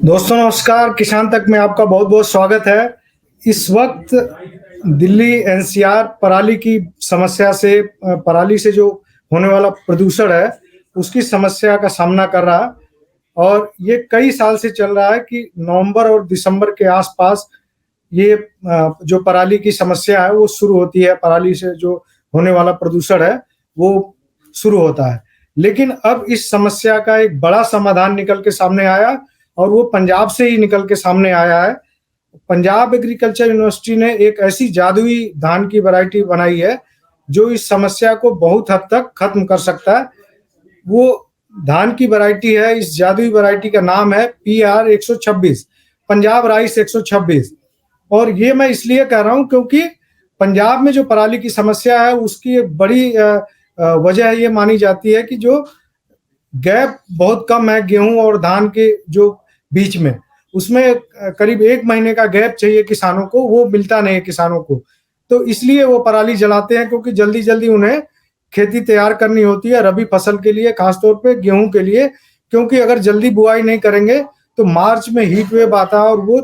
दोस्तों नमस्कार। किसान तक में आपका बहुत बहुत स्वागत है। इस वक्त दिल्ली एनसीआर पराली की समस्या से पराली से जो होने वाला प्रदूषण है उसकी समस्या का सामना कर रहा है। और ये कई साल से चल रहा है कि नवंबर और दिसंबर के आसपास ये जो पराली की समस्या है वो शुरू होती है। पराली से जो होने वाला प्रदूषण है वो शुरू होता है। लेकिन अब इस समस्या का एक बड़ा समाधान निकल के सामने आया और वो पंजाब से ही निकल के सामने आया है। पंजाब एग्रीकल्चर यूनिवर्सिटी ने एक ऐसी जादुई धान की वैरायटी बनाई है जो इस समस्या को बहुत हद तक खत्म कर सकता है। वो धान की वैरायटी है, इस जादुई वैरायटी का नाम है PR 126, पंजाब राइस 126। और ये मैं इसलिए कह रहा हूँ क्योंकि पंजाब में जो पराली की समस्या है उसकी एक बड़ी वजह ये मानी जाती है कि जो गैप बहुत कम है गेहूं और धान के जो बीच में, उसमें करीब 1 महीने का गैप चाहिए किसानों को, वो मिलता नहीं है किसानों को। तो इसलिए वो पराली जलाते हैं क्योंकि जल्दी जल्दी उन्हें खेती तैयार करनी होती है रबी फसल के लिए, खासतौर पे गेहूं के लिए। क्योंकि अगर जल्दी बुआई नहीं करेंगे तो मार्च में हीट वेव आता है और वो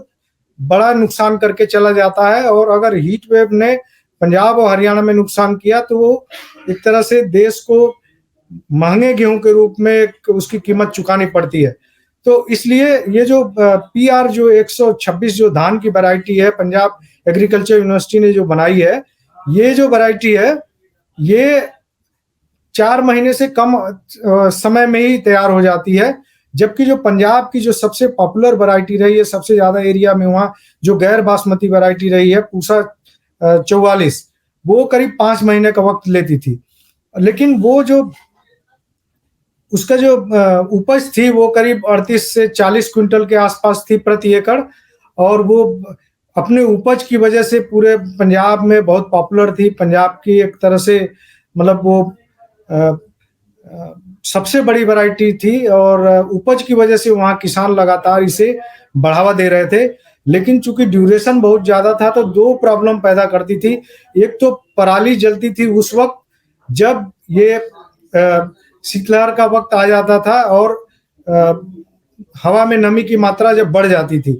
बड़ा नुकसान करके चला जाता है। और अगर हीट वेव ने पंजाब और हरियाणा में नुकसान किया तो वो एक तरह से देश को महंगे गेहूं के रूप में उसकी कीमत चुकानी पड़ती है। तो इसलिए ये जो PR जो 126 जो धान की वैरायटी है पंजाब एग्रीकल्चर यूनिवर्सिटी ने जो बनाई है, ये जो वैरायटी है ये 4 महीने से कम समय में ही तैयार हो जाती है। जबकि जो पंजाब की जो सबसे पॉपुलर वैरायटी रही है, सबसे ज्यादा एरिया में वहाँ जो गैर बासमती वैरायटी रही है पूसा 44, वो करीब 5 महीने का वक्त लेती थी। लेकिन वो जो उसका जो उपज थी वो करीब 38 से 40 क्विंटल के आसपास थी प्रति एकड़। और वो अपने उपज की वजह से पूरे पंजाब में बहुत पॉपुलर थी। पंजाब की एक तरह से मतलब वो सबसे बड़ी वैरायटी थी और उपज की वजह से वहाँ किसान लगातार इसे बढ़ावा दे रहे थे। लेकिन चूंकि ड्यूरेशन बहुत ज्यादा था तो दो प्रॉब्लम पैदा करती थी। एक तो पराली जलती थी उस वक्त जब ये शीतलहर का वक्त आ जाता था और हवा में नमी की मात्रा जब बढ़ जाती थी,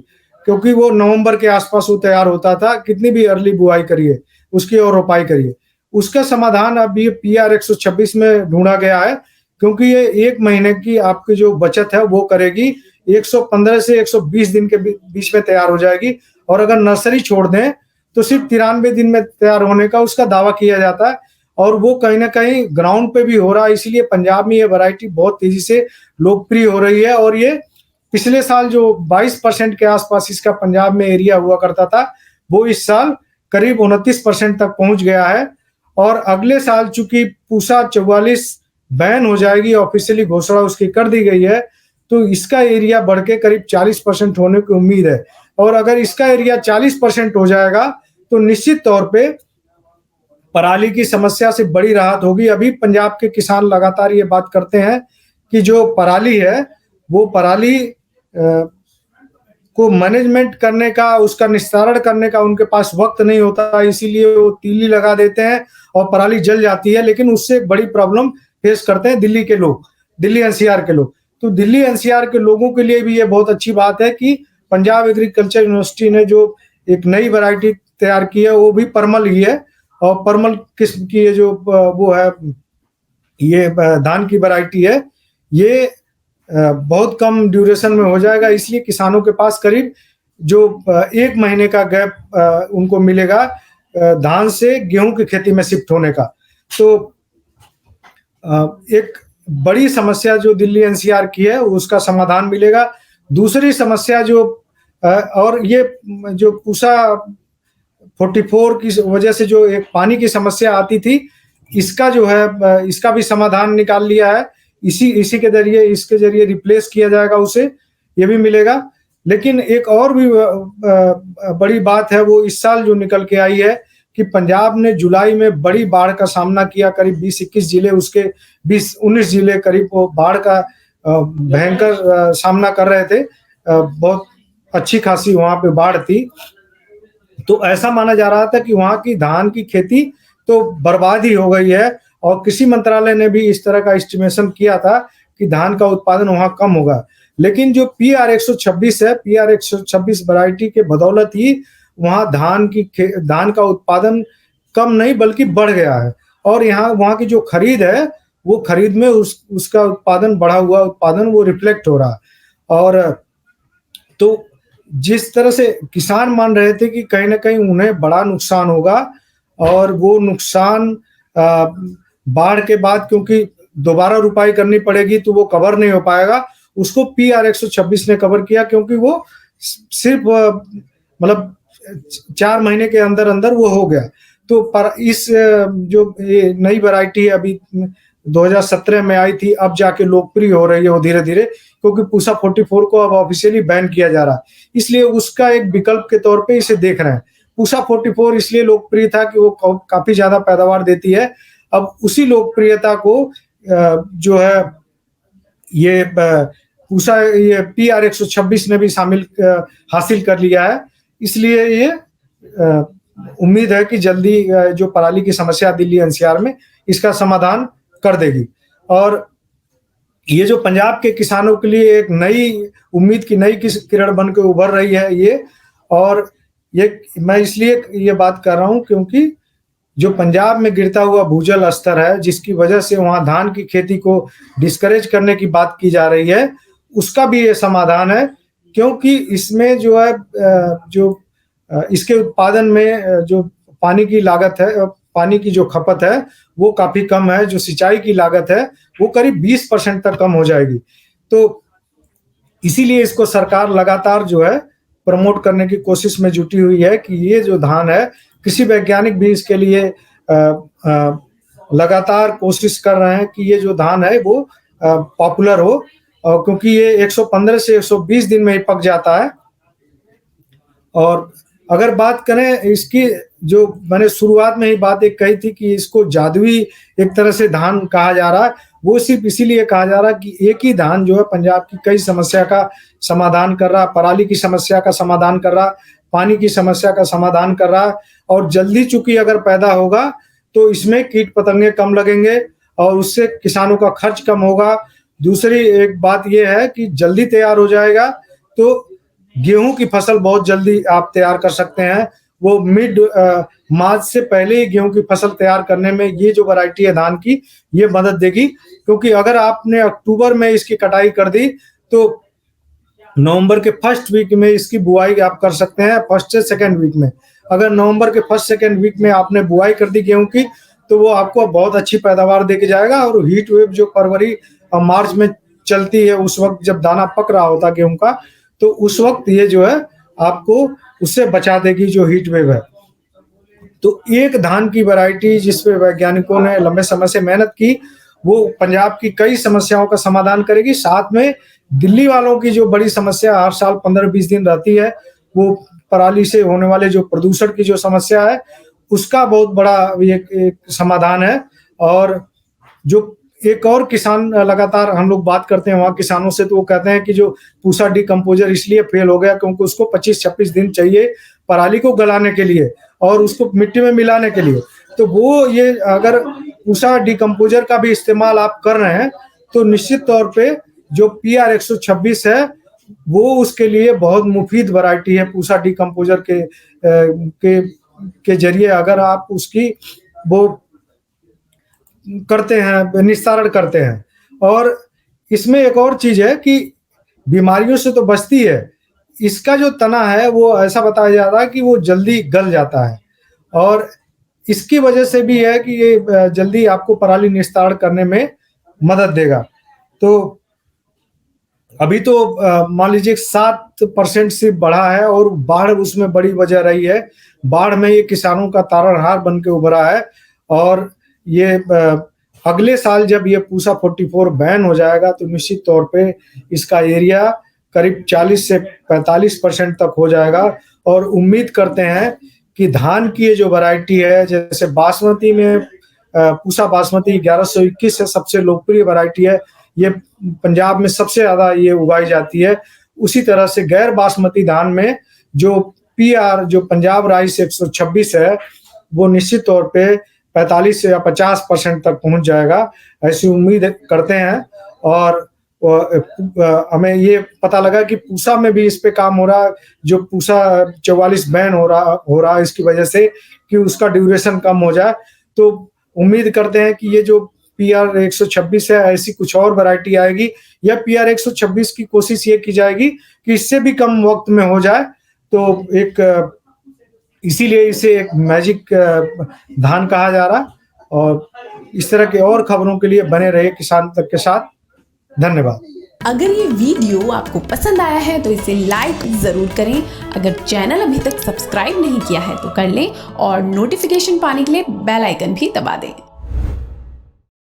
क्योंकि वो नवंबर के आसपास वो तैयार होता था। कितनी भी अर्ली बुआई करिए उसकी और रोपाई करिए, उसका समाधान अब ये PR 126 में ढूंढा गया है। क्योंकि ये 1 महीने की आपकी जो बचत है वो करेगी, 115 से 120 दिन के बीच में तैयार हो जाएगी। और अगर नर्सरी छोड़ दें तो सिर्फ 93 दिन में तैयार होने का उसका दावा किया जाता है। और वो कहीं ना कहीं ग्राउंड पे भी हो रहा है, इसलिए पंजाब में ये वैरायटी बहुत तेजी से लोकप्रिय हो रही है। और ये पिछले साल जो 22% के आसपास इसका पंजाब में एरिया हुआ करता था, वो इस साल करीब 29% तक पहुंच गया है। और अगले साल चूंकि पूसा 44 बैन हो जाएगी, ऑफिशियली घोषणा उसकी कर दी गई है, तो इसका एरिया बढ़ के करीब 40% होने की उम्मीद है। और अगर इसका एरिया 40% हो जाएगा तो निश्चित तौर पे पराली की समस्या से बड़ी राहत होगी। अभी पंजाब के किसान लगातार ये बात करते हैं कि जो पराली है वो पराली को मैनेजमेंट करने का, उसका निस्तारण करने का उनके पास वक्त नहीं होता, इसीलिए वो तीली लगा देते हैं और पराली जल जाती है। लेकिन उससे बड़ी प्रॉब्लम फेस करते हैं दिल्ली के लोग, दिल्ली NCR के लोग। तो दिल्ली NCR के लोगों के लिए भी ये बहुत अच्छी बात है कि पंजाब एग्रीकल्चर यूनिवर्सिटी ने जो एक नई वैरायटी तैयार की है वो भी परमल ही है। और परमल किस्म की ये जो वो है, ये धान की वैरायटी है, ये बहुत कम ड्यूरेशन में हो जाएगा। इसलिए किसानों के पास करीब जो 1 महीने का गैप उनको मिलेगा धान से गेहूं की खेती में शिफ्ट होने का। तो एक बड़ी समस्या जो दिल्ली NCR की है उसका समाधान मिलेगा। दूसरी समस्या जो और ये जो पूसा 44 की वजह से जो एक पानी की समस्या आती थी, इसका जो है इसका भी समाधान निकाल लिया है। इसी के जरिए, इसके जरिए रिप्लेस किया जाएगा उसे, ये भी मिलेगा। लेकिन एक और भी बड़ी बात है वो इस साल जो निकल के आई है कि पंजाब ने जुलाई में बड़ी बाढ़ का सामना किया। करीब 20-21 जिले, उसके 20-19 जिले करीब वो बाढ़ का भयंकर सामना कर रहे थे। बहुत अच्छी खासी वहां पे बाढ़ थी। तो ऐसा माना जा रहा था कि वहां की धान की खेती तो बर्बाद ही हो गई है। और कृषि मंत्रालय ने भी इस तरह का एस्टिमेशन किया था कि धान का उत्पादन वहां कम होगा। लेकिन जो PR-126 है, PR-126 वैरायटी के बदौलत ही वहाँ धान का उत्पादन कम नहीं बल्कि बढ़ गया है, और वहाँ की जो खरीद है वो खरीद में उसका उत्पादन, बढ़ा हुआ उत्पादन वो रिफ्लेक्ट हो रहा है। और तो जिस तरह से किसान मान रहे थे कि कहीं ना कहीं उन्हें बड़ा नुकसान होगा, और वो नुकसान बाढ़ के बाद क्योंकि दोबारा रुपाई करनी पड़ेगी तो वो कवर नहीं हो पाएगा, उसको PR-126 ने कवर किया, क्योंकि वो सिर्फ मतलब 4 महीने के अंदर अंदर वो हो गया। तो पर इस जो ये नई वैरायटी अभी 2017 में आई थी, अब जाके लोकप्रिय हो रही है वो धीरे धीरे, क्योंकि पूसा 44 को अब ऑफिशियली बैन किया जा रहा है, इसलिए उसका एक विकल्प के तौर पे इसे देख रहे हैं। पूसा 44 इसलिए लोकप्रिय था कि वो काफी ज्यादा पैदावार देती है। अब उसी लोकप्रियता को जो है ये पूसा ये PR-126 ने भी हासिल कर लिया है, इसलिए ये उम्मीद है कि जल्दी जो पराली की समस्या दिल्ली NCR में, इसका समाधान कर देगी। और ये जो पंजाब के किसानों के लिए एक नई उम्मीद की नई किरण बन के उभर रही है ये, और ये मैं इसलिए ये बात कर रहा हूँ क्योंकि जो पंजाब में गिरता हुआ भूजल स्तर है, जिसकी वजह से वहाँ धान की खेती को डिस्करेज करने की बात की जा रही है, उसका भी ये समाधान है। क्योंकि इसमें जो है इसके उत्पादन में जो पानी की लागत है, पानी की जो खपत है वो काफी कम है, जो सिंचाई की लागत है वो करीब 20% तक कम हो जाएगी। तो इसीलिए इसको सरकार लगातार जो है प्रमोट करने की कोशिश में जुटी हुई है कि ये जो धान है, कृषि वैज्ञानिक भी इसके लिए लगातार कोशिश कर रहे हैं कि ये जो धान है वो पॉपुलर हो, और क्योंकि ये 115 से 120 दिन में ही पक जाता है। और अगर बात करें इसकी, जो मैंने शुरुआत में ही बात एक कही थी कि इसको जादुई एक तरह से धान कहा जा रहा है, वो सिर्फ इसीलिए कहा जा रहा है कि एक ही धान जो है पंजाब की कई समस्या का समाधान कर रहा है, पराली की समस्या का समाधान कर रहा है, पानी की समस्या का समाधान कर रहा है, और जल्दी चूंकि अगर पैदा होगा तो इसमें कीट पतंगे कम लगेंगे और उससे किसानों का खर्च कम होगा। दूसरी एक बात यह है कि जल्दी तैयार हो जाएगा, तो गेहूं की फसल बहुत जल्दी आप तैयार कर सकते हैं। वो मिड मार्च से पहले ही गेहूं की फसल तैयार करने में ये जो वैरायटी है धान की, ये मदद देगी। क्योंकि अगर आपने अक्टूबर में इसकी कटाई कर दी तो नवंबर के फर्स्ट वीक में इसकी बुआई आप कर सकते हैं, फर्स्ट से सेकेंड वीक में। अगर नवंबर के फर्स्ट सेकेंड वीक में आपने बुआई कर दी गेहूं की, तो वो आपको बहुत अच्छी पैदावार देके जाएगा। और हीट वेव जो फरवरी और मार्च में चलती है, उस वक्त जब दाना पक रहा होता गेहूं का, तो उस वक्त ये जो है आपको उससे बचा देगी जो हीट वेव है। तो एक धान की वैरायटी जिस पे वैज्ञानिकों ने लंबे समय से मेहनत की, वो पंजाब की कई समस्याओं का समाधान करेगी। साथ में दिल्ली वालों की जो बड़ी समस्या हर साल 15-20 दिन रहती है, वो पराली से होने वाले जो प्रदूषण की जो समस्या है, उसका बहुत बड़ा एक समाधान है। और जो एक और किसान, लगातार हम लोग बात करते हैं वहाँ किसानों से, तो वो कहते हैं कि जो पूसा डिकम्पोजर इसलिए फेल हो गया क्योंकि उसको 25-26 दिन चाहिए पराली को गलाने के लिए और उसको मिट्टी में मिलाने के लिए। तो वो ये अगर पूसा डिकम्पोजर का भी इस्तेमाल आप कर रहे हैं तो निश्चित तौर पे जो PR-126 है वो उसके लिए बहुत मुफीद वैरायटी है। पूसा डिकम्पोजर के जरिए अगर आप उसकी वो करते हैं, निस्तारण करते हैं। और इसमें एक और चीज है कि बीमारियों से तो बचती है, इसका जो तना है वो ऐसा बताया जाता है कि वो जल्दी गल जाता है, और इसकी वजह से भी है कि ये जल्दी आपको पराली निस्तारण करने में मदद देगा। तो अभी तो मान लीजिए 7% से बढ़ा है, और बाढ़ उसमें बड़ी वजह रही है। बाढ़ में ये किसानों का तारणहार बन के उभरा है। और ये अगले साल जब ये पूसा 44 बैन हो जाएगा तो निश्चित तौर पे इसका एरिया करीब 40 से 45% तक हो जाएगा। और उम्मीद करते हैं कि धान की ये जो वैरायटी है, जैसे बासमती में पूसा बासमती 1121 है, सबसे लोकप्रिय वैरायटी है, ये पंजाब में सबसे ज्यादा ये उगाई जाती है। उसी तरह से गैर बासमती धान में जो जो पंजाब राइस 126 है, वो निश्चित तौर पे 45 से या 50% तक पहुंच जाएगा, ऐसी उम्मीद करते हैं। और हमें ये पता लगा कि पूसा में भी इस पे काम हो रहा है, जो पूसा 44 बैन हो रहा है इसकी वजह से कि उसका ड्यूरेशन कम हो जाए। तो उम्मीद करते हैं कि ये जो PR 126 है, ऐसी कुछ और वैरायटी आएगी, या PR 126 की कोशिश ये की जाएगी कि इससे भी कम वक्त में हो जाए। तो इसीलिए इसे एक मैजिक धान कहा जा रहा है। और इस तरह के और खबरों के लिए बने रहे किसान तक के साथ। धन्यवाद। अगर ये वीडियो आपको पसंद आया है तो इसे लाइक ज़रूर करें। अगर चैनल अभी तक सब्सक्राइब नहीं किया है तो कर लें और नोटिफिकेशन पाने के लिए बेल आइकन भी दबा दें।